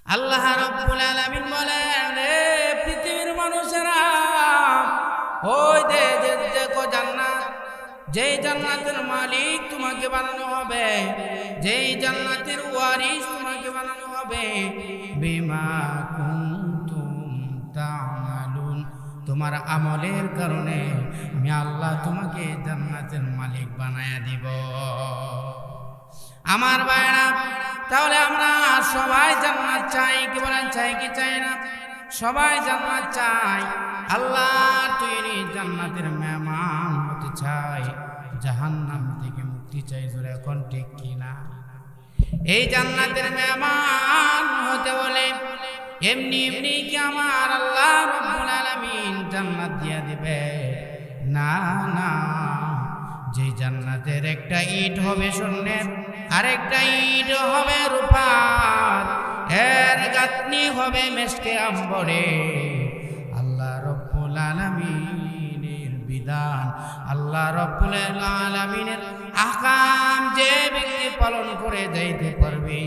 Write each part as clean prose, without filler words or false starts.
আল্লাহ রাব্বুল আলামিন বলেন, রে পৃথিবীর মানুষেরা, ওই দেখো জান্নাত, যেই জান্নাতের মালিক তোমাকে বানানো হবে, যেই জান্নাতের ওয়ারিস তোমাকে বানানো হবে, বিমা কুনতুম তা'মালুন, তোমার আমলের কারণে আমি আল্লাহ তোমাকে জান্নাতের মালিক বানায়া দিব। আমার ভাইরা, তাহলে আমরা সবাই জান্নাত চাই, কি বলেন, চাই কি চাই না? সবাই জান্নাত চাই। আল্লাহর তৈরি জান্নাতের মেহমান হতে চাই, জাহান্নাম থেকে মুক্তি চাই। জোরে এখন ঠিক কিনা? এই জান্নাতের মেহমান হতে বলে এমনি এমনি কি আমার আল্লাহ রাব্বুল আলামিন জান্নাত দিয়া দিবে? না না, যে জান্নাতের একটা ইট হবে স্বর্ণের, আরেকটা ইট হবে রূপার, এর গাঁথনি হবে মেশকে আম্বরে। আল্লাহ রাব্বুল আলামিনের বিধান, আল্লাহ রাব্বুল আলামিনের আহকাম যে ব্যক্তি পালন করে যাইতে পারবে,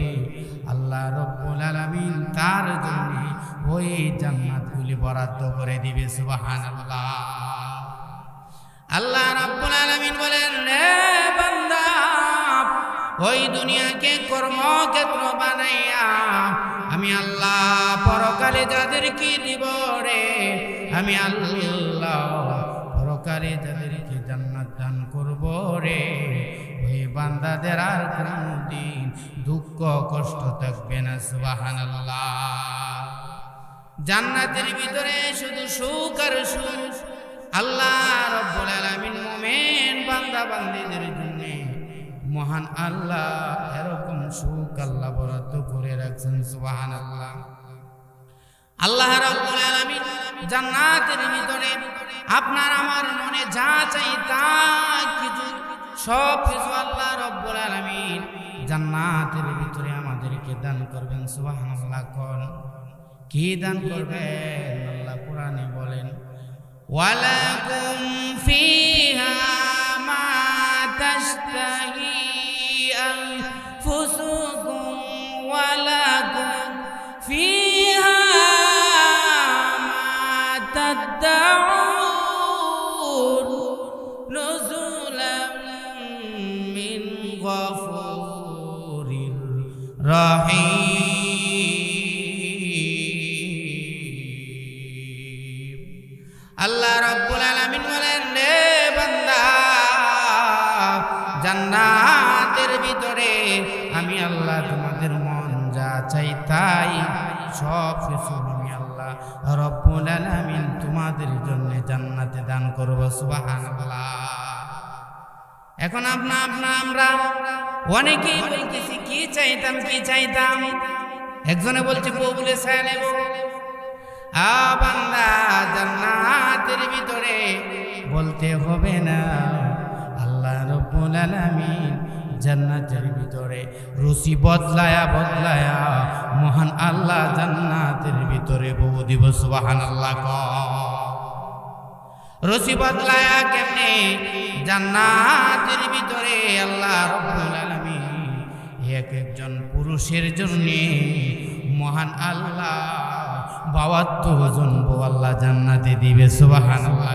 আল্লাহ রাব্বুল আলামিন তার জন্য ওই জান্নাতগুলি বরাদ্দ করে দিবে। সুবহানাল্লাহ। আল্লাহ রাব্বুল আলামিন বলেন, রে বান্দা, ওই দুনিয়াকে কর্মক্ষেত্র বানাইয়া আমি আল্লাহ পরকালে যাদেরকে দিব রে, আমি আল্লাহ পরকালে যাদেরকে জান্নাত দান করব রে, ওই বান্দাদের আর কোনদিন দুঃখ কষ্ট থাকবে না। সুবহানাল্লাহ। জান্নাতের ভিতরে শুধু সুখ আর সুখ। আল্লাহ রাব্বুল আলামিন মুমিন বান্দা বান্দীদের জন্য মহান আল্লাহ এরকম সুখ আল্লাহ বরাদ্দ করে রাখছেন। সুবহানাল্লাহ। আল্লাহ রাব্বুল আলামিন জান্নাতের ভিতরে আপনার আমার মনে যা চাই তা কিছু সব কিছু আল্লাহ রাব্বুল আলামিন জান্নাতের ভিতরে আমাদেরকে দান করবেন। সুবহানাল্লাহ। কোন কি দান করবেন? আল্লাহ কোরআনে বলেন, ওয়ালাকুম ফিহা মা তাশতাহি আনফুসুকুম ওয়ালাকুম ফিহা মা তাদউন নুজুলাম মিন গফুরির রহিম। আল্লাহ রাব্বুল আলামিন বলেন, রে বান্দা, জান্নাতের ভিতরে আমি আল্লাহ তোমাদের মন যা চাই তাই সব কিছু আমি আল্লাহ রাব্বুল আলামিন তোমাদের জন্য জান্নাতে দান করব। সুবহানাল্লাহ। এখন আমরা অনেকেই বলতেছি কি চাইতাম। একজনে বলছে বউ বলে ছায়া নেব। বান্দা, জান্নাতের ভিতরে বলতে হবে না, আল্লাহ রাব্বুল আলামিন জান্নাতের ভিতরে রুচি বদলায়া মহান আল্লাহ জান্নাতের ভিতরে বউ দিব। সুবহানাল্লাহ। রুচি বদলায়া কেমনে? জান্নাতের ভিতরে আল্লাহ রাব্বুল আলামিন এক একজন পুরুষের জন্য মহান আল্লাহ ৭২ জন বউ আল্লাহ জান্নাতে দিবে। সুবহানাল্লাহ।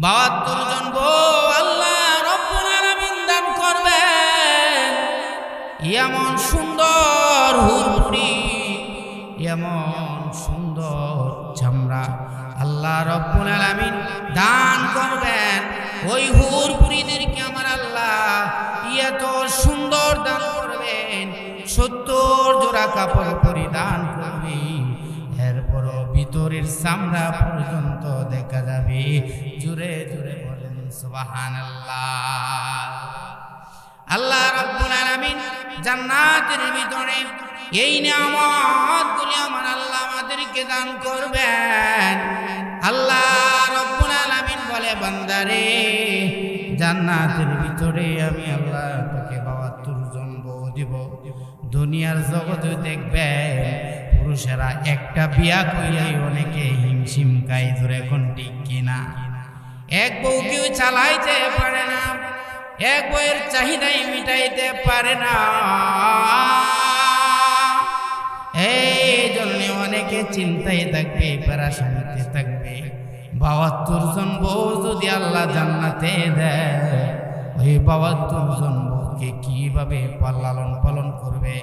৭২ জন বউ আল্লাহ রাব্বুল আলামিন দান করবেন। এমন সুন্দর হুরপুরি, এমন সুন্দর চামড়া আল্লাহ রাব্বুল আলামিন দান করবেন। ওই হুরপুরিদেরকে আমার আল্লাহ এত সুন্দর দান করবেন, ৭০ জোড়া কাপড় পরিধান করবে, এরপরও ভিতরের চামড়া পর্যন্ত দেখা যাবে। জোরে জোরে বলেন সুবহানাল্লাহ। আল্লাহ রাব্বুল আলামিন জান্নাতের ভিতরে এই নিয়ামতগুলি আমার আল্লাহ আমাদেরকে দান করবেন। আল্লাহ রাব্বুল আলামিন বলে, বান্দারে, জান্নাতের ভিতরে আমি আল্লাহ তোকে ৭২ জন বউ দিব। দুনিয়ার জগতে দেখবে পুরুষেরা একটা বিয়া কইলেই অনেকে হিমশিম খায়। ধরে কোন ঠিক কিনা? এক বউ কেউ চালাইতে পারে না, এক বউয়ের চাহিদাই মিটাইতে পারে না। চিন্তায় থাকবে, পেরেশানিতে থাকবে। ৭২ জন বউ যদি আল্লাহ জান্নাতে দেয়, ওই ৭২ জন বউকে কিভাবে লালন পালন করবে,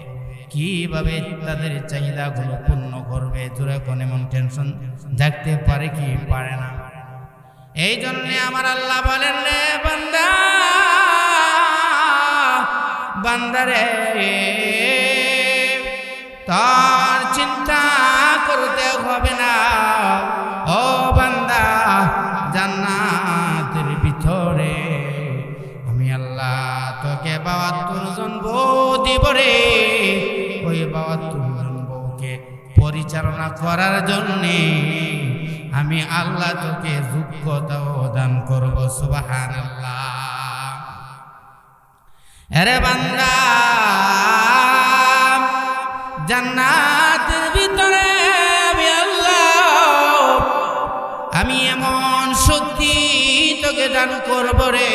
কিভাবে তাদের চাহিদাগুলো পূর্ণ করবে? জোরে কোন এমন টেনশন থাকতে পারে কি পারে না? এই জন্যে আমার আল্লাহ বলেন, রে বান্দা, বান্দারে তার চিন্তা করতে হবে না। ও বান্দা, জান্নাতের ভিতরে আমি আল্লাহ তোকে ৭২ জন বউ দিব রে। ওই ৭২ জন বউকে পরিচালনা করার জন্যে আমি আল্লাহ তোকে যোগ্যতাও দান করব। সুবহানাল্লাহ। আরে বান্দা, জান্নাতের ভিতরে আমি আল্লাহ, আমি এমন শক্তি তোকে দান করব রে,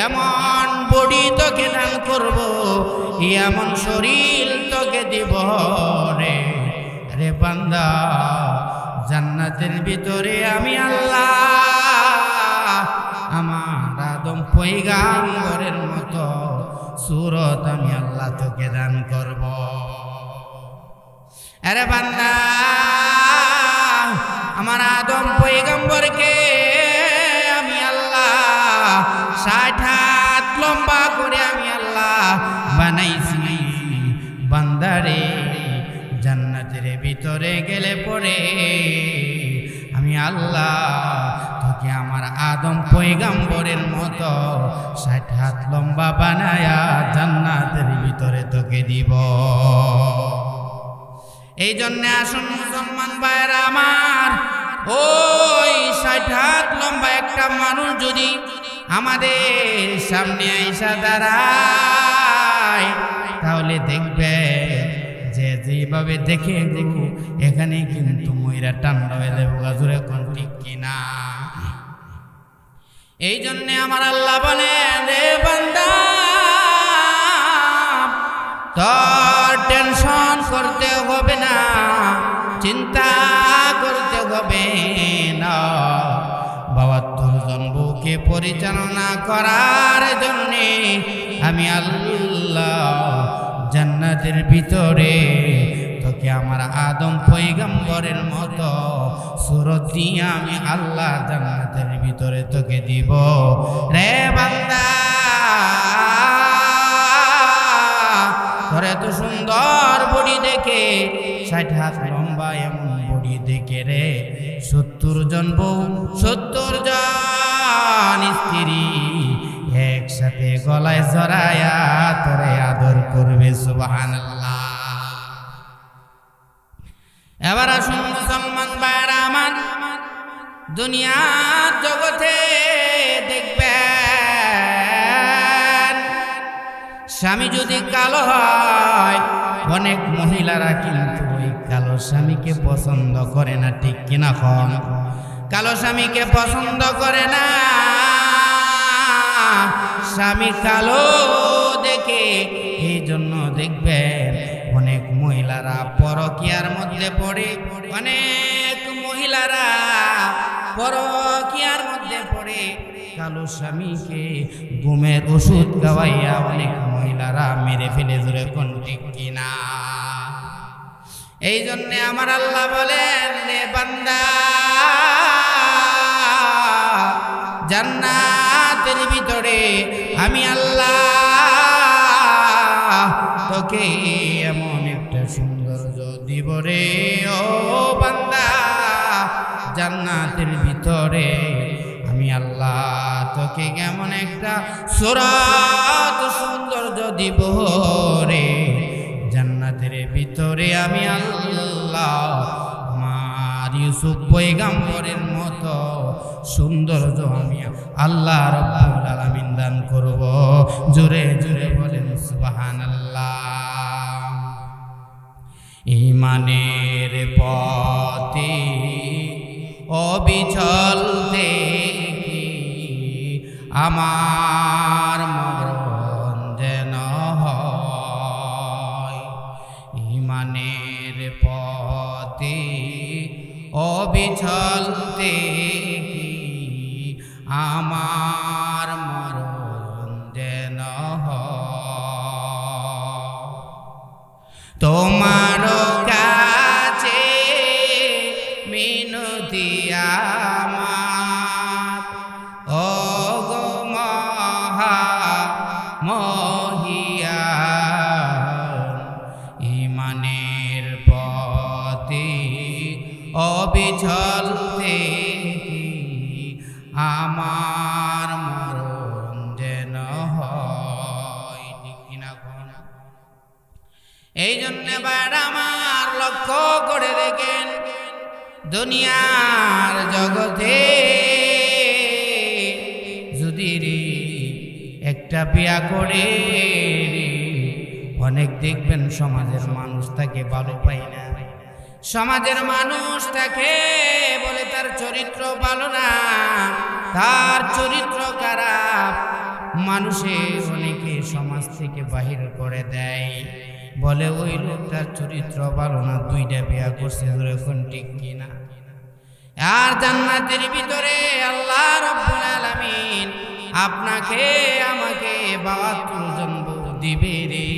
এমন বডি তোকে দান করব, এমন শরীর তোকে দিব রে। রে বান্দা, জান্নাতের ভিতরে আমি আল্লাহ আমার আদম পয়গাম্বরের মতো সূরত আমি আল্লাহ তোকে দান করব। আরে বান্দা, আমার আদম পয়গাম্বরকে আমি আল্লাহ ৬০ হাত লম্বা করে আমি আল্লাহ বানাইছি। বান্দারে, জান্নাতের ভিতরে গেলে পরে আমি আল্লাহ তোকে আমার আদম পয়গাম্বরের মতো ৬০ হাত লম্বা বানায়া জান্নাতের ভিতরে তোকে দিব। এই জন্যে আসুন মুসলমান ভাইরা আমার, ওই ৬০ হাত লম্বা একটা মানুষ যদি আমাদের সামনে আইসা দাঁড়ায়, তাহলে দেখবে যে যেভাবে দেখে এখানে কিন্তু ময়রা ঠান্ডা হয়ে যাবে। গাজুরে কোন ঠিক কিনা? এই জন্যে আমার আল্লাহ বলেন, রে বান্দা, তোর টেনশন করতে হবে না, চিন্তা করতে হবে না। ৭২ জন বউকে পরিচালনা করার জন্যে আমি আল্লাহ জান্নাতের ভিতরে তোকে আমার আদম পয়গম্বরের মতো সূরত দিয়ে আমি আল্লাহ জান্নাতের ভিতরে তোকে দিব। রে বান্দা, তোর এত সুন্দর বডি দেখে, ৬০ হাত লম্বা এমন বডি দেখে রে ৭০ জন বউ, ৭০ জন স্ত্রী একসাথে গলায় জড়ায়া তোরে আদর করবে। সুবহানাল্লাহ। এবার আসুন মুসলমান ভাইরা আমার, দুনিয়ার জগতে দেখবেন স্বামী যদি কালো হয়, অনেক মহিলারা কিন্তু ওই কালো স্বামীকে পছন্দ করে না। ঠিক কিনা? খন কালো স্বামীকে পছন্দ করে না। স্বামী কালো দেখে, এই জন্য দেখবেন অনেক মহিলারা পরকীয়ার মধ্যে পড়ে, অনেক মহিলারা পরকীয়ার মধ্যে পড়ে কালো স্বামীকে ঘুমের ওষুধ খাওয়াইয়া অনেক মহিলারা মেরে ফেলে। জোরে কোন ঠিক কিনা? এই জন্যে আমার আল্লাহ বলেন, রে বান্দা, জান্নাতের ভিতরে আমি আল্লাহ তোকে এমন একটা সৌন্দর্য দিব রে। ও বান্দা, জান্নাতের ভিতরে আমি আল্লাহ তোকে এমন একটা সূরত সৌন্দর্য দিব রে। জান্নাতের ভিতরে আমি আল্লাহ আমার ইউসুফ পয়গম্বরের মতো সৌন্দর্য আমি আল্লাহ রাব্বুল আলামিন দান করব। জোরে জোরে বলেন সুবহানাল্লাহ। ঈমানের পথে অবিচল দেখি আমার মরণ যেন হয়। ঈমানের অবিচল দেখি আমার মরণ যেন তোমার কাছে মিনতি আমার ও গো মহিয়ান ইমানের পথে অবিচল দেখি আমার মরণ যেন হয়। ঠিক কিনা কোন? এই জন্য বার আমার লক্ষ্য করে দেখেন, দুনিয়ার জগতে যদি রে একটা বিয়া করে অনেক দেখবেন সমাজের মানুষ তাকে ভালো পায় না, সমাজের মানুষ তাকে বলে তার চরিত্র ভালো না, তার চরিত্র খারাপ, মানুষে অনেকে সমাজ থেকে বাহির করে দেয়, বলে ওই লোকটার চরিত্র ভালো না, দুইটা বিয়া করছে। এখন ঠিক কিনা? আর জান্নাতের ভিতরে আল্লাহ রাব্বুল আলামিন আপনাকে আমাকে 72 জন বউ দিবে রে।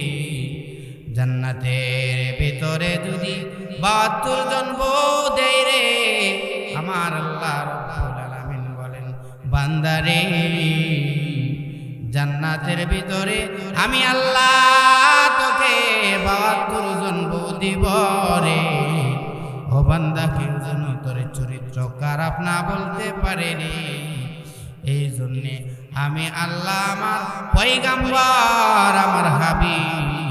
জান্নাতের ভিতরে যদি 72 জন বউ দেয় রে, আমার আল্লাহ রাব্বুল আলামিন বলেন, বান্দারে জান্নাতের ভিতরে আমি আল্লাহ তোকে 72 জন বউ দিব রে। ও বান্দা, কেউ যেন তোর চরিত্র খারাপ না বলতে পারে রে। এই জন্যে আমি আল্লাহ আমার পয়গাম্বর আমার হাবিব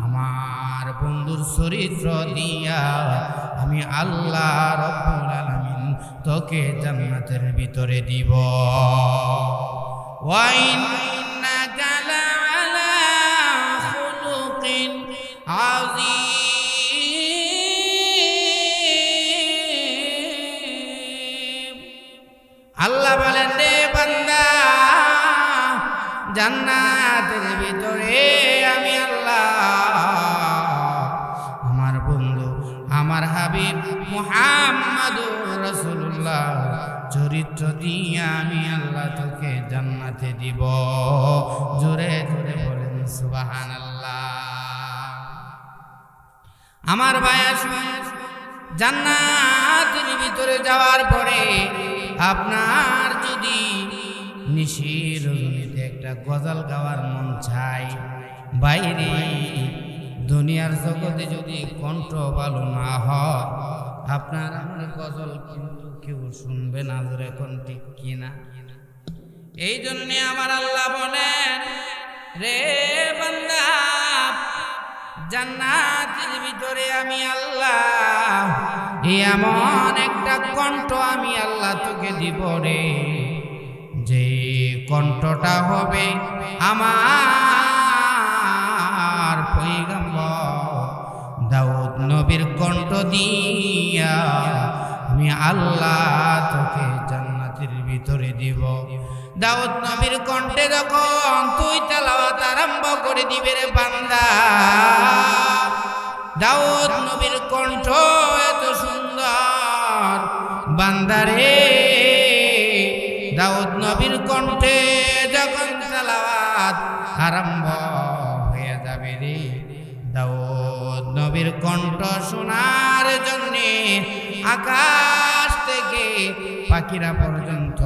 আমার বন্ধুর চরিত্র দিয়া আমি আল্লাহ রাব্বুল আলামিন তোকে জান্নাতের ভিতরে দিব। ওয়া ইন্নাকা লাআলা খুলুকিন আযীম। আল্লাহ বলেন, রে বান্দা, জান্নাতের ভিতরে আমি আল্লাহ আমার বন্ধু আমার হাবিব মুহাম্মাদুর রাসূলুল্লাহ চরিত্র দিয়ে আমি আল্লাহ তোকে জান্নাতে দিব। জোরে জোরে বলেন সুবহানাল্লাহ। আমার ভাইয়া শুনুন, জান্নাতের ভিতরে যাওয়ার পরে আপনার যদি নিশির রজনীতে একটা গজল গাওয়ার মন চায়, বাইরে দুনিয়ার জগতে যদি কণ্ঠ ভালো না হয়, আপনার আমার গজল কিন্তু কেউ শুনবে না। ধরে এখন ঠিক কিনা? এই জন্যে আমার আল্লাহ বলেন, রে বান্দা, জান্নাতের ভিতরে আমি আল্লাহ এমন একটা কণ্ঠ আমি আল্লাহ তোকে দিব রে, যে কণ্ঠটা হবে আমার পয়গম্বর দাউদ নবীর কণ্ঠ দিয়া আমি আল্লাহ তোকে জান্নাতের ভিতরে দিব। দাউদ নবীর কণ্ঠে যখন তুই তেলাওয়াত আরম্ভ করে দিবে রে বান্দা, দাউদ নবীর কণ্ঠ এত সুন্দর বান্দারে, দাউদ নবীর কণ্ঠে যখন তেলাওয়াত আরম্ভ হয়ে যাবে রে, দাউদ নবীর কণ্ঠ শোনার জন্যে আকাশ থেকে পাখিরা পর্যন্ত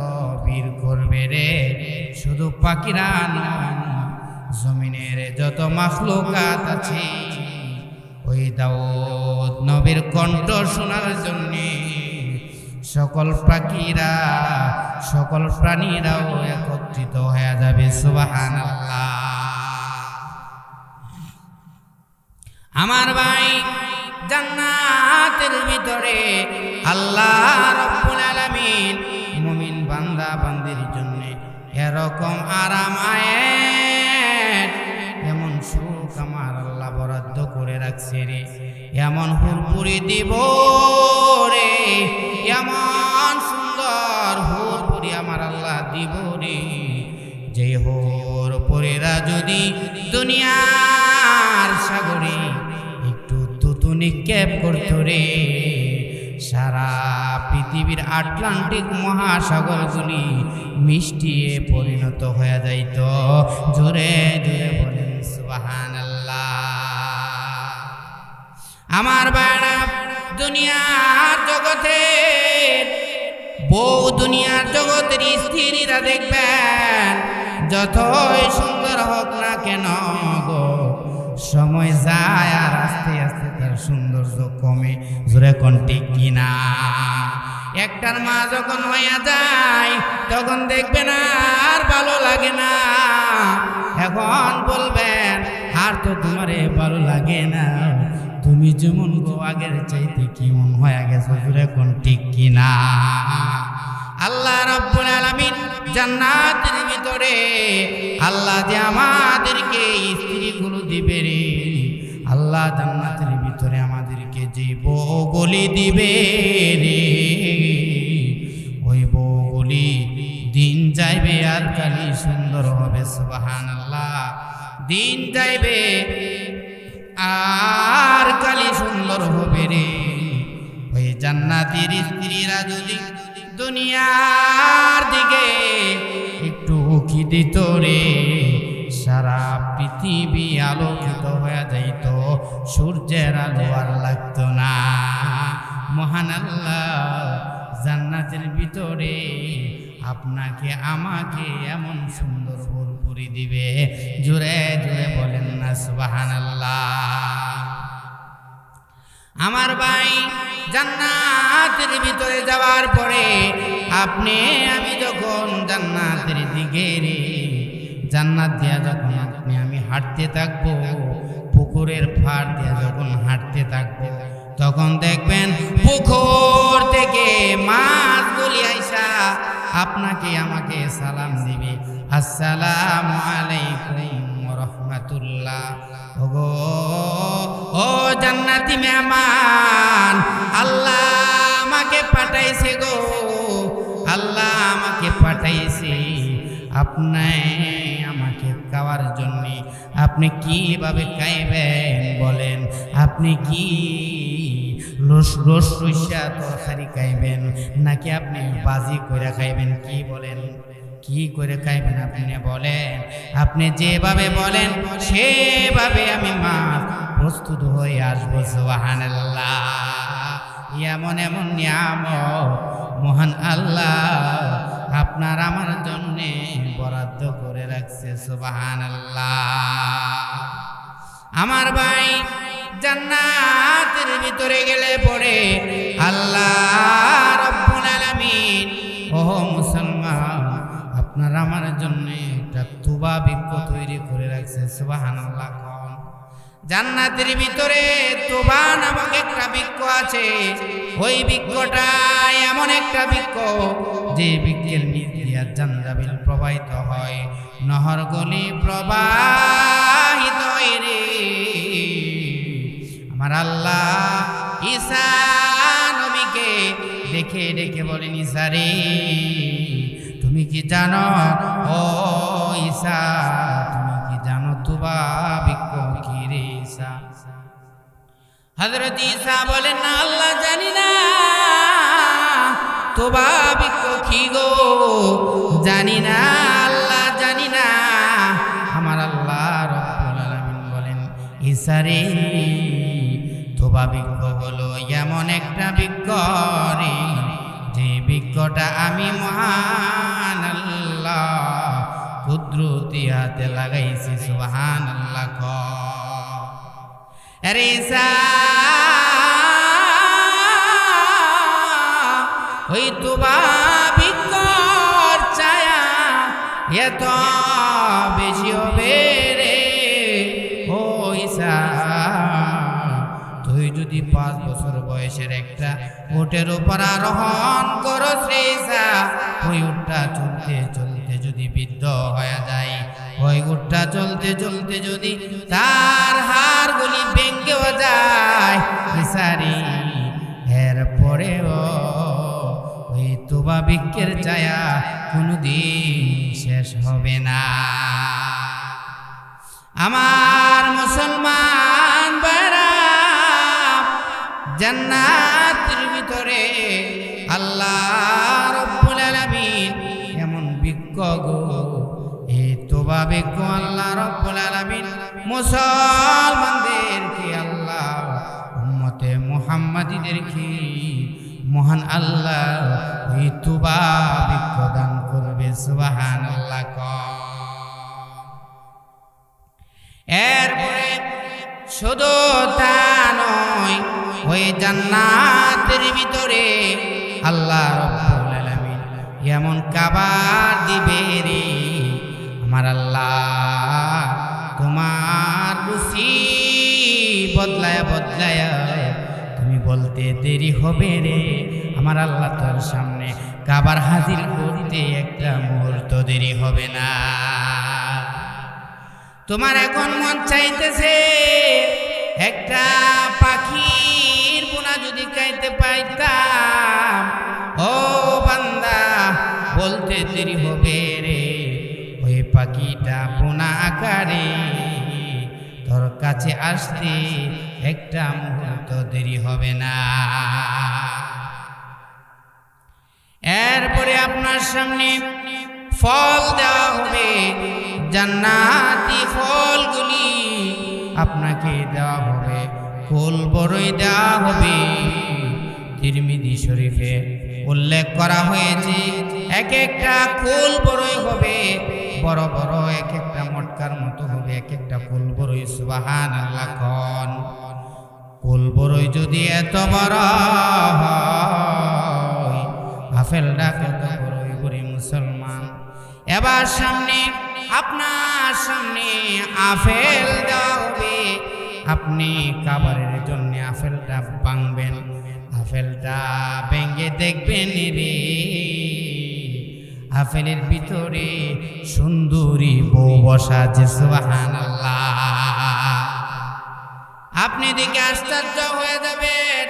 ভিড় করবে রে। শুধু পাখিরা নয়, জমিনের যত মাখলুকাত আছে ওই দাউদ নবীর কণ্ঠ শোনার জন্যে সকল পাখিরা সকল প্রাণীরাও একত্রিত হয়ে যাবে। সুবহানাল্লাহ। আমার ভাই, জান্নাতের ভিতরে আল্লাহ রাব্বুল আলামিন মুমিন বান্দা বান্দির জন্য এরকম আরাম আয়েত, এমন সুখ আমার আল্লাহ বরাদ্দ করে রাখছে রে, এমন হুরপুরি দিব রে, এমন সুন্দর হুরপুরি আমার আল্লাহ দিব রে, যে হুরপুরিরা যদি দুনিয়ার সাগরে একটু তুতু নিক্ষেপ করতো রে, সারা আটলান্টিক মহাসাগরগুলি মিষ্টিয়ে পরিণত হয়ে যাইত। জোরে জোরে বলেন সুবহানাল্লাহ। আমার ভাইরা, দুনিয়ার জগতে দুনিয়ার জগতের স্ত্রীরা দেখবেন যতই সুন্দর হোক না কেন গো, সময় যায় আর আস্তে আস্তে তার সৌন্দর্য কমে। জোরে কোন ঠিক কিনা? একটার মা যখন হইয়া যায় তখন দেখবেন আর ভালো লাগে না। এখন বলবেন আর তো তোমারে ভালো লাগে না, তুমি যেমন গো আগের চাইতে কেমন হয়ে গেছো। জোরে কোন ঠিক কিনা? আল্লাহ রাব্বুল আলামিন জান্নাতের ভিতরে আল্লাহ যে আমাদেরকে স্ত্রীগুলো দিবে রে, আল্লাহ জান্নাতের ভিতরে আমাদেরকে যে বউগুলি দিবে রে, ওই বউগুলি দিন যাইবে আর কালি সুন্দর হবে। সুবহানাল্লাহ। দিন যাইবে আর কালি সুন্দর হবে রে। ওই জান্নাতের স্ত্রীরা যদি দুনিয়ার দিকে একটু উকি দিত রে, সারা পৃথিবী আলোকিত হয়ে যাইত, সূর্যের আলো আর লাগতো না। মহান আল্লাহ জান্নাতের ভিতরে আপনাকে আমাকে এমন সুন্দর বরপুরি দিবে। জোরে জোরে বলেন না সুবহানাল্লাহ। আমার ভাই, জান্নাতের ভিতরে যাওয়ার পরে আপনি আমি যখন জান্নাতের দিকে রে, জান্নাত দিয়া যখন আপনি আমি হাঁটতে থাকবো, পুকুরের পাড় দিয়া যখন হাঁটতে থাকবো, তখন দেখবেন পুকুর থেকে মাছগুলি আইসা আপনাকে আমাকে সালাম দিবে, আসসালামু আলাইকুম ওয়া রাহমাতুল্লাহ। ওগো ও জান্নাতি মেহমান, আল্লাহ আমাকে পাঠাইছে গো, আল্লাহ আমাকে পাঠাইছে আপনি আমাকে খাওয়ার জন্য। আপনি কিভাবে খাইবেন বলেন? আপনি কি রসা তরকারি খাইবেন, নাকি আপনি বাজি করে খাইবেন? কি বলেন? কি করে খাইবেন আপনি বলেন? আপনি যেভাবে বলেন সেভাবে আমি মাছ প্রস্তুত হয়ে আসবো। সুবহানাল্লাহ। এমন এমন নিয়ামত মহান আল্লাহ আপনার আমার জন্য বরাদ্দ করে রাখছে। সুবহানাল্লাহ। আমার ভাই, জান্নাতের ভিতরে গেলে পরে আল্লাহ রাব্বুল আলামিন, ও মুসলমান, আপনার আমার জন্য একটা তুবা বৃক্ষ তৈরি করে রাখছে। সুবহানাল্লাহ। জান্নাতের ভিতরে তুবা নামক একটা বৃক্ষ আছে। ওই বৃক্ষটা এমন একটা বৃক্ষ যে বৃক্ষের নিচ দিয়ে জানজাবিল প্রবাহিত হয়, নহরগুলি প্রবাহিত হয় রে। আমার আল্লাহ ঈসা নবীকে দেখে ডেকে বলেন, ঈসা রে তুমি কি জানো? ও ঈসা তুমি কি জানো তুবা বৃক্ষ কি রে ঈসা? হযরত ঈসা বলেন, না আল্লাহ জানি না। তুবা বৃক্ষ কি গো? জানি না আল্লাহ, জানি না। আমার আল্লাহ রাব্বুল আলামিন বলেন, ঈসা রে তুবা বৃক্ষ হলো এমন একটা বৃক্ষ রে, যে বৃক্ষটা আমি মহান আল্লাহ কুদরতি হাতে লাগাইছি। সুবহানাল্লাহ। আরে ঈসা, ওই তুবা বৃক্ষর ছায়া এত বেশি হবে রে। ও ঈসা, তুই যদি 5 বছর বয়সের একটা উটের উপর আরোহণ করস রে ঈসা, ওই উটটা চলতে চলতে যদি বৃদ্ধ হয়ে যায়, ওই উটটা চলতে চলতে যদি তার হাড়গুলি ভেঙেও যায় ঈসা রে, এরপরেও ওই তুবা বৃক্ষের ছায়া কোনোদিন শেষ হবে না। আমার মুসলমান ভাইরা, জান্নাতের ভিতরে আল্লাহ মুসলমানদেরকে আল্লাহ উম্মতে মুহাম্মাদীদেরকে মহান আল্লাহ ওই তুবা বৃক্ষ দান করবে। সুবহানাল্লাহ। এরপরে শুধু তা নয়, ওই জান্নাতের ভিতরে আল্লাহ রাব্বুল আলামিন এমন খাবার দিবে রে আমার আল্লাহ, তোমার রুচি বদলায়া বদলায়া তুমি বলতে দেরি হবে রে আমার আল্লাহ, তোর সামনে খাবার হাজির করতে একটা মুহূর্ত দেরি হবে না। তোমার এখন মন চাইতেছে একটা পাখির পোনা যদি খাইতে পাইতাম, ও বান্দা বলতে দেরি হবে রে, ওই পাখিটা পোনা আকারে তোর কাছে আসতে একটা মুহূর্ত দেরি হবে না। এরপরে আপনার সামনে ফল দেওয়া হবে, জান্নাতি ফলগুলি আপনাকে দেওয়া হবে, ফুল বড়ই দেওয়া হবে। তিরমিজি শরীফে উল্লেখ করা হয়েছে এক একটা ফুল বড়ই হবে বড় বড়, এক একটা মটকার মতো হবে, এক একটা ফুল বড়ই। সুবহানাল্লাহ। কোন ফুল বড়ই যদি এত বড় হয়, আপেলটা কত বড়ই বড়ি মুসলমান। এবার সামনে আপনার সামনে আপেল দেওয়া হবে, আপনি খাবারের জন্য আপেলটা ভাঙবেন, আপেলটা ভেঙে দেখবেন রে আপেলের ভিতরে সুন্দরী বউ বসা আছে। সুবহানাল্লাহ। আপনি দেখে আশ্চর্য হয়ে যাবেন,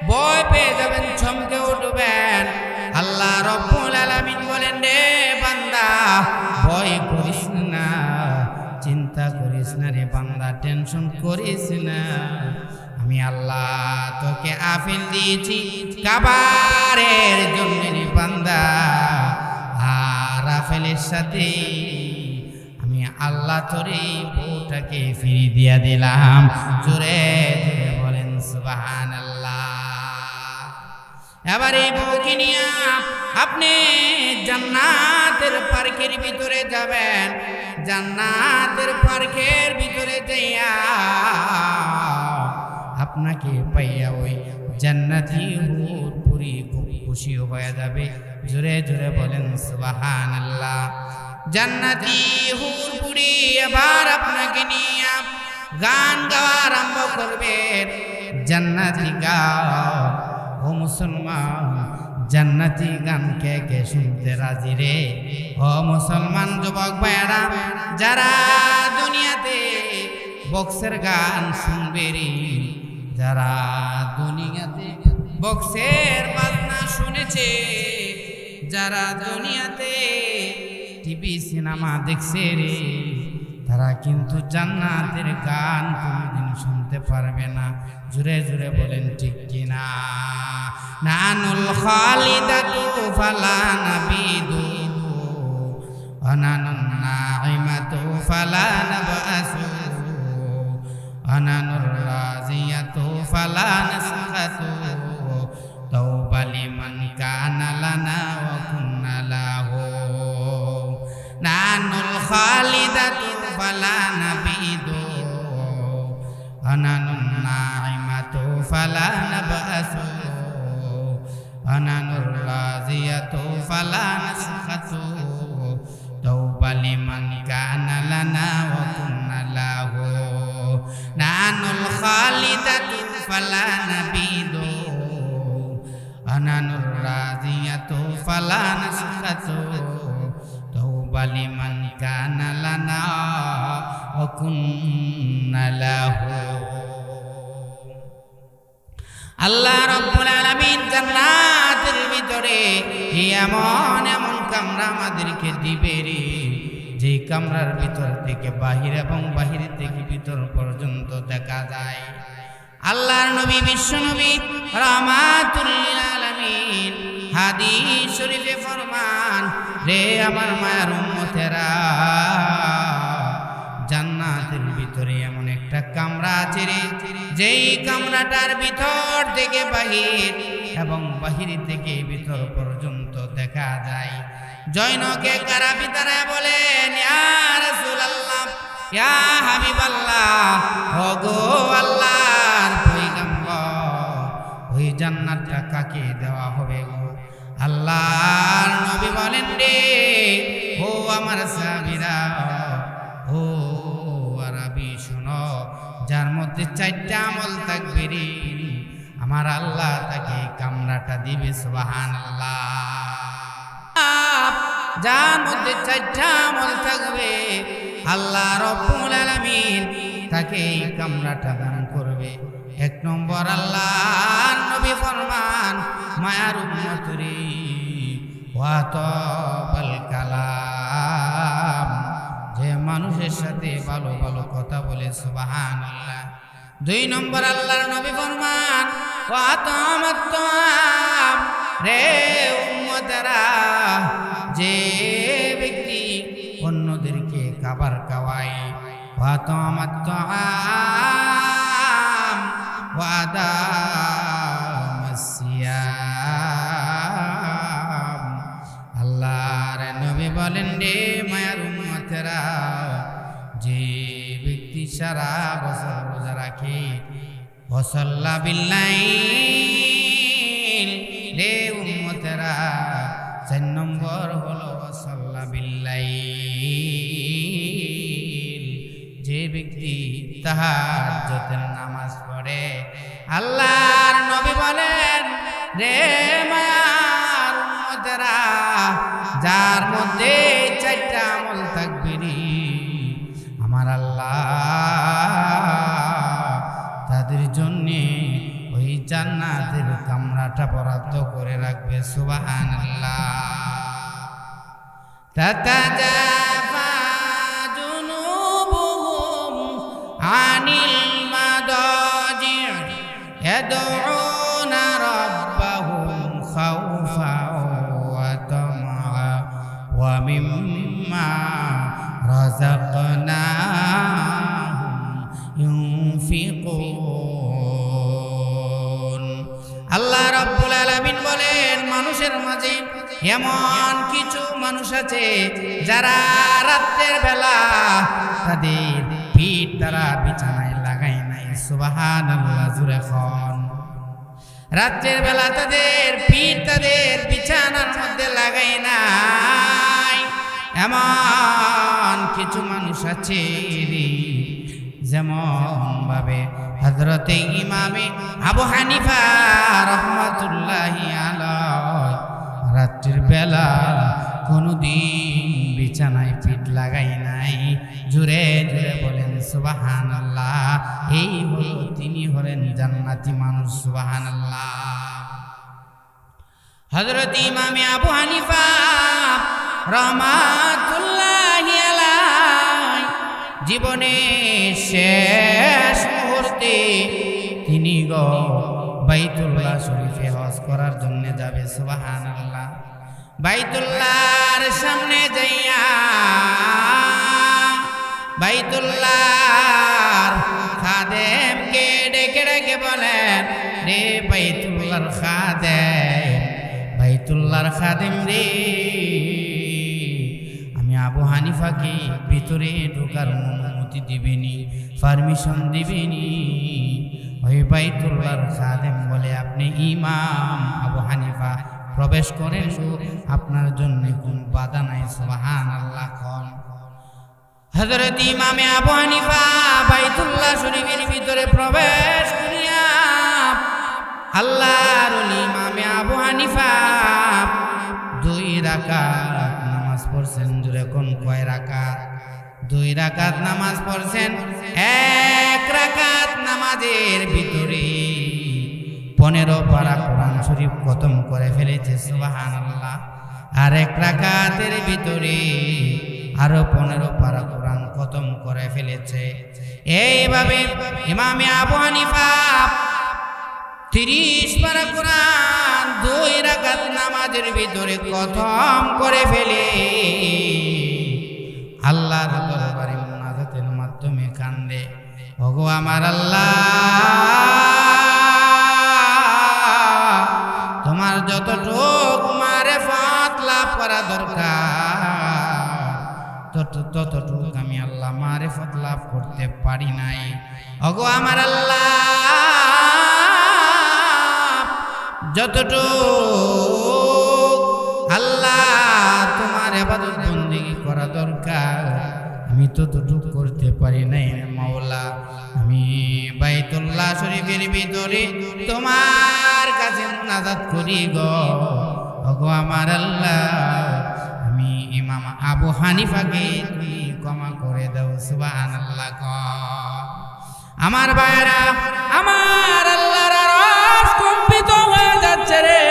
ভয় পেয়ে যাবেন, চমকে উঠবেন। আল্লাহ রাব্বুল আলামিন বলেন, রে বান্দা ভয় করিস না, চিন্তা করিস না রে বান্দা, টেনশন করিস না, আমি আল্লাহ তোকে আপেল দিয়েছি খাবারের জন্য রে বান্দা, আর আপেলের সাথে আমি আল্লাহ তোরে বউটাকে ফিরিয়ে দিয়া দিলাম। জোরে জোরে বলেন সুবহানাল্লাহ। এবার এই বউকে নিয়ে আপনি জান্নাতের পার্কের ভিতরে যাবেন, জান্নাতের পার্কের ভিতরে যাইয়া আপনাকে পাইয়া ওই জান্নাতি হুর পুরি খুব খুশি হয়ে যাবে। জোরে জোরে বলেন সুবহানাল্লাহ। জান্নাতি হুর পুরি এবার আপনাকে নিয়ে গান গাওয়া আরম্ভ করবে। জান্নাতি গান, ও মুসলমান জান্নাতি গান কে কে শুনতে রাজি রে? ও মুসলমান যুবক ভাইরা, যারা দুনিয়াতে বক্সের গান শুনবে রে, যারা দুনিয়াতে বক্সের বাজনা শুনেছে, যারা দুনিয়াতে টিভি সিনেমা দেখছে রে, তারা কিন্তু জান্নাতের গান কোনদিন শুনতে পারবে না। জুড়ে জুড়ে বলেন ঠিক কিনা? নানুল খালিদাতু ফালা নাবিদু আনানুন নাইমাতু ফালা নাবাসু আনানুর রাজিয়াতু ফালা নাসখাতু তাওবা লিমান কানা লানা ওয়া কুন্না লাহু। নানুল খালিদাতু ফালা নাবিদু আনানুন নাইমাতু ফালা নাবাসু আনানুর রাজিয়াতু ফালা নাসখাতু তাওবা লিমান কানা লানা ওয়া কুন্না লাহু। নানুল খালিদাতু ফালা নাবিদু আনানুর রাজিয়াতু ফালা নাসখাতু তাওবা লিমান কানা লানা ওয়া কুন্না লাহু। আল্লাহ রাব্বুল আলামিন জান্নাতের ভিতরে এমন এমন কামরা আমাদেরকে দিবে রে, যে কামরার ভিতর থেকে বাহির এবং বাহির থেকে ভিতর পর্যন্ত দেখা যায়। আল্লাহর নবী বিশ্ব নবী রাহমাতুল লিল আলামিন হাদিস শরীফে ফরমান, রে আমার মায়ের উম্মতেরা, জান্নাতের ভিতর ভিতরে এমন একটা কামরা আছে রে, যেই কামরাটার ভিতর থেকে বাহির এবং বাহির থেকে ভিতর পর্যন্ত দেখা যায়। জৈনকে কারাবি তারা বলেন, ইয়া রাসূলুল্লাহ, ইয়া হাবিবাল্লাহ, ওগো আল্লাহর পয়গম্বর, ওই জান্নাতটা কাকে দেওয়া হবে গো? আল্লাহর নবী বলেন, রে ও আমার সাহাবীরা, ও আরবি শোনো, যার মধ্যে 4টা আমল থাকবে রে, আমার আল্লাহ তাকে কামরাটা দিবে। সুবহানাল্লাহ। যার মধ্যে 4টা আমল থাকবে, আল্লাহ রাব্বুল আলামিন তাকে এই কামরাটা দান করবে। 1 নম্বর, আল্লাহর নবী ফরমান, মায়ার উম্মত রে, ওয়া তাবাল কালাম, যে মানুষের সাথে ভালো ভালো কথা বলে। সুবহানাল্লাহ। 2 নম্বর, আল্লাহর নবী ফরমান, ওয়া তামাত তাআম, রে উম্মতেরা, যে ব্যক্তি অন্যদেরকে খাবার খাওয়ায়। ওয়া তামাত তাআম ওয়া আদামাস সিয়াম। আল্লাহর নবী বলেন, রে মায়ার উম্মতেরা, যে ব্যক্তি সারা বছর রোজা রাখে, ওয়াসাল্লা বিল্লাইল, রে উম্মতেরা, 4 নম্বর হলো ওয়াসাল্লা বিল্লাইল, যে ব্যক্তি তাহাজ্জুদের নামাজ পড়ে। আল্লাহর নবী বলেন, রে মায়ার উম্মতেরা, যার মধ্যে 4টা আমল থাকবে রে, আমার আল্লাহ তাদের জন্য ওই জান্নাতের কামরাটা বরাদ্দ করে রাখবে। সুবহানাল্লাহ। তাতাজাফা জুনুবুহুম আনিল মাদাজি' ইয়াদউনা রাব্বাহুম খাওফান ওয়া তামআন ওয়া মিম্মা রাযাকনাহুম ইউনফিকুন। আল্লাহ রাব্বুল আলামিন বলেন, মানুষের মাঝে এমন কিছু মানুষ আছে যারা রাতের বেলা তাদের পিঠ তারা বিছানায় লাগায় নাই। সুবহানাল্লাহ, জোরে খন। রাতের বেলা তাদের পিঠ তাদের বিছানার মধ্যে লাগায় নাই। এমন কিছু মানুষ আছে যেমন ভাবে হযরতে ইমামে আবু হানিফা রাহমাতুল্লাহি আলাইহি রাতের বেলা কোনদিন বিছানায় পিঠ লাগাই নাই। জোরে জোরে বলেন সুবহানাল্লাহ। এই হলো তিনি হলেন জান্নাতি মানুষ। সুবহানাল্লাহ। হযরত ইমামে আবু হানিফা রাহমাতুল্লাহি আলাইহি জীবনের শেষ মুহূর্তে তিনি বাইতুল্লাহ শরীফে হজ করার জন্য যাবে। সুবহানাল্লাহ। বাইতুল্লাহর সামনে যাইয়া বাইতুল্লাহর খাদেমকে ডেকে ডেকে বলেন, রে বাইতুল্লাহর খাদেম, বাইতুল্লাহর খাদেম রে, আমি আবু হানিফাকে ভিতরে ঢোকার অনুমতি দিবেনি, পারমিশন দিবেনি? ওই বাইতুল্লাহর খাদেম বলে, আপনি ইমাম আবু হানিফা, প্রবেশ করেন, আপনার জন্য কোন বাধা নাই। সুবহানাল্লাহ। কোন হযরত ইমামে আবু হানিফা বাইতুল্লাহ শরীফের ভিতরে প্রবেশ করিয়া আল্লাহর ওলি ইমামে আবু হানিফা 2 রাকাত নামাজ পড়ছেন। জোরে কোন কয় রাকাত? 2 রাকাত নামাজ পড়ছেন। 1 রাকাত নামাজের ভিতরে 15 পারা কোরআন শরীফ খতম করে ফেলেছে। সুবহানাল্লাহ। আর 1 রাকাতের ভিতরে আরো 15 পারা কোরআন খতম করে ফেলেছে। এইভাবে ইমামে আবু হানিফা 30 পারা কোরআন 2 রাকাত নামাজের ভিতরে খতম করে ফেলে আল্লাহর দরবারে মুনাজাতের মাধ্যমে কান্দে। ওগো আমার আল্লাহ, তোমার যতটুক মারিফাত লাভ করা দরকার ততটুক আমি আল্লাহ মারিফাত লাভ করতে পারি নাই। ওগো আমার আল্লাহ, যতটুক আল্লাহ তোমার ইবাদত বন্দেগী করা দরকার আমি ততটুক করতে পারি নাই মাওলা। আমি বাইতুল্লাহ শরীফের ভিতরে তোমার কাছে মুনাজাত করি গো। ওগো আমার আল্লাহ, আমি ইমাম আবু হানিফাকে তুমি ক্ষমা করে দাও। সুবহানাল্লাহ। আমার ভাইরা, আমার আল্লাহর আরশ কম্পিত হয়ে যাচ্ছে রে।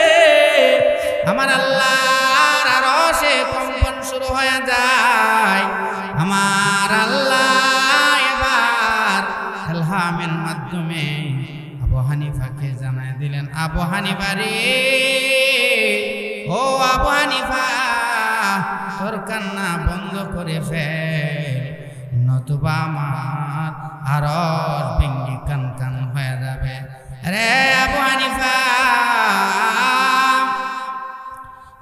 আমার আল্লাহর আরশে কম্পন শুরু হয়ে যায়। আমার আল্লাহ এবার ইলহামের মাধ্যমে আবু হানিফাকে জানায় দিলেন, আবু হানিফা রে, ও আবু হানিফা, তোর কান্না বন্ধ করে ফেল, নতুবা আমার আরশ ভেঙে কান কান হয়ে যাবে। রে আবু হানিফা,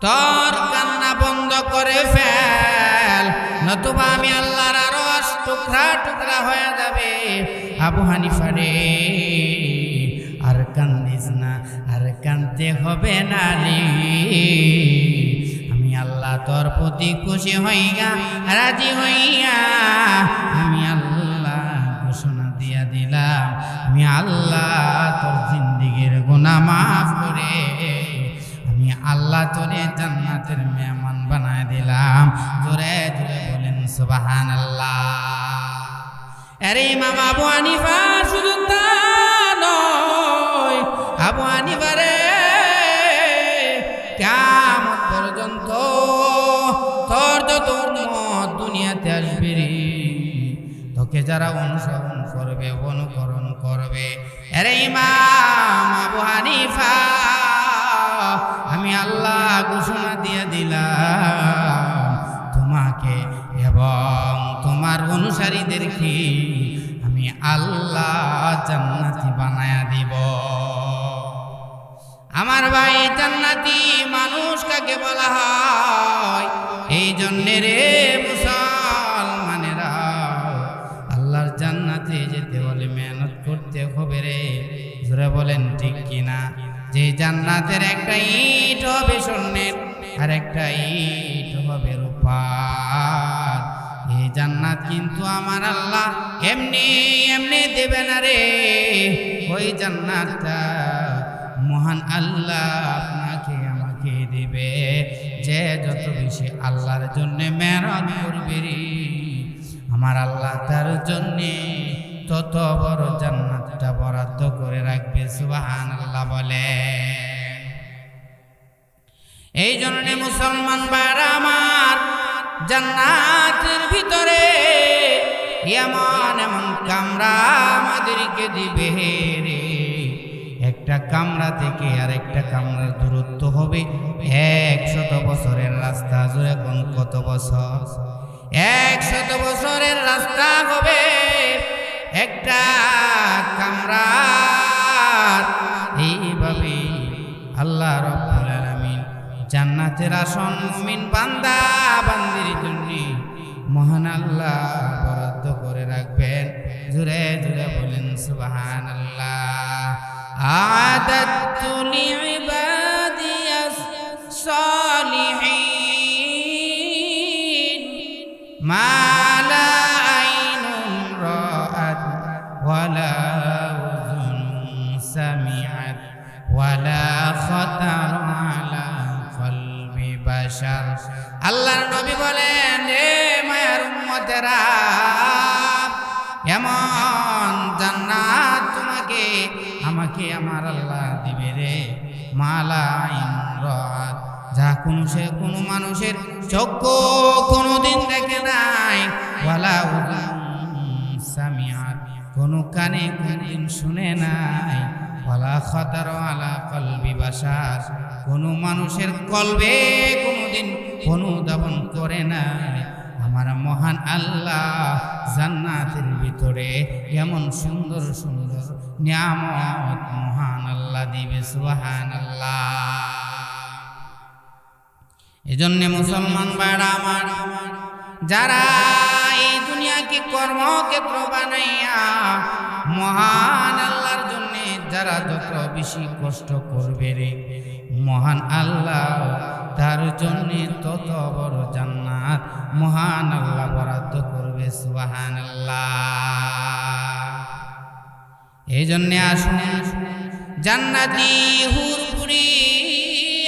তোর কান্না বন্ধ করে ফেল, নতুবা আমি আল্লাহর আরশ টুকরা টুকরা হয়ে যাবে। আবু হানিফা রে, আর কান্দিস না, আর কান্দতে হবে না রে। আমি আল্লাহ তোর প্রতি খুশি হইয়া, রাজি হইয়া আমি আল্লাহ ঘোষণা দিয়া দিলাম, আমি আল্লাহ তোর জিন্দেগীর গুনাহ মাফ করে আমি আল্লাহ তোরে জান্নাতের মেহমান বানায় দিলাম। জোরে জোরে বলেন সুবহানাল্লাহ। আরে ইমাম আবু হানিফা শুধু তা নয়, আবু হানিফা রে, কিয়ামত পর্যন্ত তোর যত উম্মত দুনিয়াতে আসবে রে, তোকে যারা অনুসরণ করবে, অনুকরণ করবে, আরে ইমাম আবু হানিফা, আমি আল্লাহ ঘোষণা দিয়ে দিলাম তোমাকে এবং তোমার অনুসারীদেরকে আমি আল্লাহ জান্নাতি বানায়া দিব। আমার ভাই, জান্নাতি মানুষ কাকে বলা হয়? এই জন্যে রে মুসলমানেরা, আল্লাহর জান্নাতে যেতে হলে মেহনত করতে হবে রে। জোরে বলেন ঠিক কিনা? যে জান্নাতের একটা ইট হবে স্বর্ণের, আর একটা ইট হবে রূপার। এই জান্নাত কিন্তু আমার আল্লাহ এমনি এমনি দেবে না রে। ওই জান্নাতটা মহান আল্লাহ আপনাকে আমাকে দিবে, যে যত বেশি আল্লাহর জন্য মেহনত করবে রে, আমার আল্লাহ তার জন্য তত বড় জান্নাতটা বরাদ্দ করে রাখবে। সুবহানাল্লাহ বলে। এই জন্য মুসলমান ভাইরা আমার, জান্নাতের ভিতরে এমন এমন কামরা আমাদেরকে দিবে রে। একটা কামরা থেকে আর একটা কামরার দূরত্ব হবে 100 বছরের রাস্তা। জোরে কোন কত বছর? 100 বছরের রাস্তা হবে একটা কামরা। এইভাবে আল্লাহ রাব্বুল আলামিন জান্নাতের আসন মুমিন বান্দা বান্দির জন্য মহান আল্লাহ বরাদ্দ করে রাখবেন। জোরে জোরে বলেন সুবহানাল্লাহ। আদাতু লিইবাদিয়াস সালিহিন মা লা আইনুন রাআত ওয়ালা উযুনুন সামিআত ওয়ালা খাতার আলা কলবি বাশার। আল্লাহর নবী বলেন, হে মায়ের উম্মতেরা, এমন জান্নাত তোমাকে আমাকে আমার আল্লাহ দিবে রে, মালা আইন রাত, যা কোনো মানুষের চক্ষু কোনোদিন দেখে নাই, ওয়ালা উযুন সামিআত, কোনো কানে কোনোদিন শুনে নাই, ওয়ালা খাতার আলা কলবি বাশার, কোনো মানুষের কলবে কোনোদিন অনুধাবন করে নাই আমার মহান আল্লাহ জান্নাতের ভিতরে এমন সুন্দর সুন্দর নিয়ামত মহান আল্লাহ দিবে। সুবহানাল্লাহ। এজন্য মুসলমান ভাইরা আমার, যারা এই দুনিয়াকে কর্মক্ষেত্র বানাইয়া মহান আল্লাহর জন্য যারা যত বেশি কষ্ট করবে রে, মহান আল্লাহ তার জন্য তত বড় জান্নাত মহান আল্লাহ বরাদ্দ করবে। সুবহানাল্লাহ। এই জন্য আসুন জান্নাতি হুরপুরি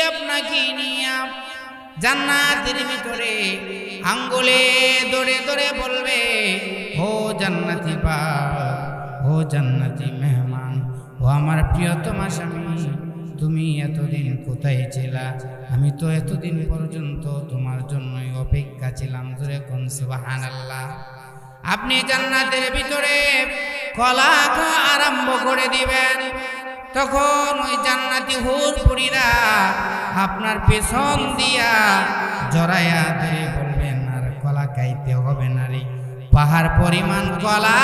আপনাকে নিয়ে জান্নাতের ভিতরে আঙ্গুলে ধরে ধরে বলবে, ও জান্নাতি বাপ, ও জান্নাতি মেহমান, ও আমার প্রিয়তমা স্বামী, তুমি এতদিন কোথায় ছিলা? আমি তো এতদিন পর্যন্ত তোমার জন্যই অপেক্ষা ছিলাম। জোরে কোন সুবহানাল্লাহ। আপনি জান্নাতের ভিতরে কলা খাওয়া আরম্ভ করে দিবেন, তখন ওই জান্নাতি হুরপুরীরা আপনার পেছন দিয়া জড়াইয়া ধরে বলবেন, আর কলা খাইতে হবে না রে, পাহাড় পরিমাণ কলা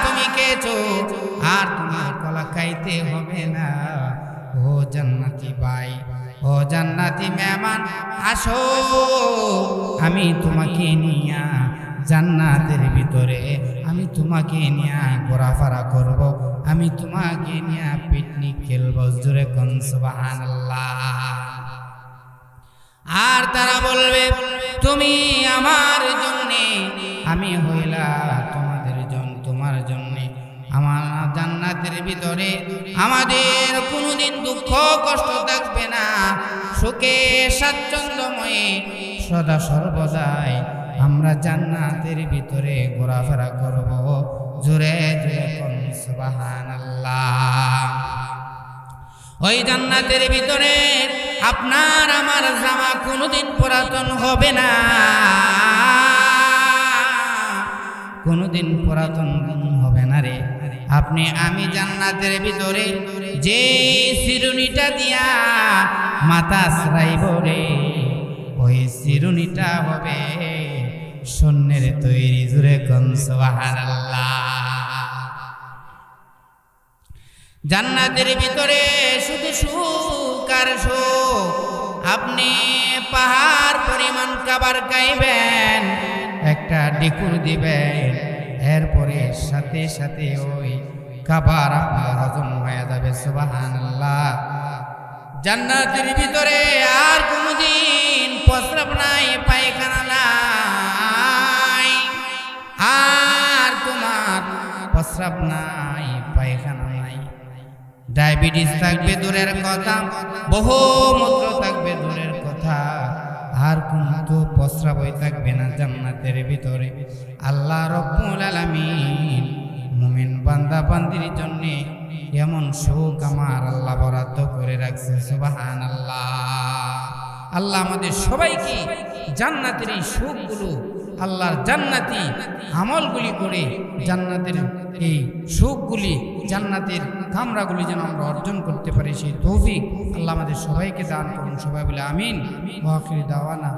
তুমি খেয়েছো, আর তোমার কলা খাইতে হবে না। ও জান্নাতি ভাই, ও জান্নাতি মেহমান, আসো, আমি তোমাকে নিয়া জান্নাতের ভিতরে আমি তোমাকে নিয়ে ঘোরাফেরা করব, আমি তোমাকে নিয়ে পিকনিক খেলব। জোরে কোন সুবহানাল্লাহ। আর তারা বলবে, তুমি আমার জন্যে, আমি হইলা তোমাদের জন্য, তোমার জন্যে। আমার জান্নাতের ভিতরে আমাদের কোনোদিন দুঃখ কষ্ট থাকবে না, সুখে স্বাচ্ছন্দ্যময়ে সদা সর্বদাই আমরা জান্নাতের ভিতরে ঘোরাফেরা করব। জোরে জোরে কোন সুবহানাল্লাহ। ওই জান্নাতের ভিতরে আপনার আমার জামা কোনোদিন পুরাতন হবে না, কোনোদিন পুরাতন হবে না রে। আপনি আমি জান্নাতের ভিতরে যে শিরুনিটা দিয়া মাথা আশ্রাইব রে, ওই শিরুনিটা হবে স্বর্ণের তৈরি। জোরে কোন সুবহানাল্লাহ। জান্নাতের ভিতরে শুধু সুখ আর সুখ। আপনি পাহাড় পরিমাণ খাবার খাইবেন, একটা ডিকুর দিবেন, এরপরে সাথে সাথে ওই খাবার আপনার হজম হয়ে যাবে। সুবহানাল্লাহ। জান্নাতের ভিতরে আর কোনোদিন প্রস্রাব নাই, পায়খানা নাই, আর তোমার প্রস্রাব নাই, পায়খানা নাই। ডায়াবেটিস থাকবে দূরের কথা, বহুমূত্র থাকবে দূরের কথা, আর কোনো তো প্রস্রাবই থাকবে না জান্নাতের ভিতরে। আল্লাহ রব্বুল আলামিন মুমিন বান্দা বান্দির জন্য এমন সুখ আমার আল্লাহ বরাদ্দ করে রাখছে। সুবহানাল্লাহ। আল্লাহ আমাদের সবাইকে জান্নাতের এই সুখগুলো, আল্লাহর জান্নাতি আমলগুলি করে জান্নাতের এই সুখগুলি, জান্নাতের কামরাগুলি যেন আমরা অর্জন করতে পারি, সেই তৌফিক আল্লাহ আমাদের সবাইকে দান করুন। সবাই বলে আমিন। ওয়া আখিরু দাওয়ানা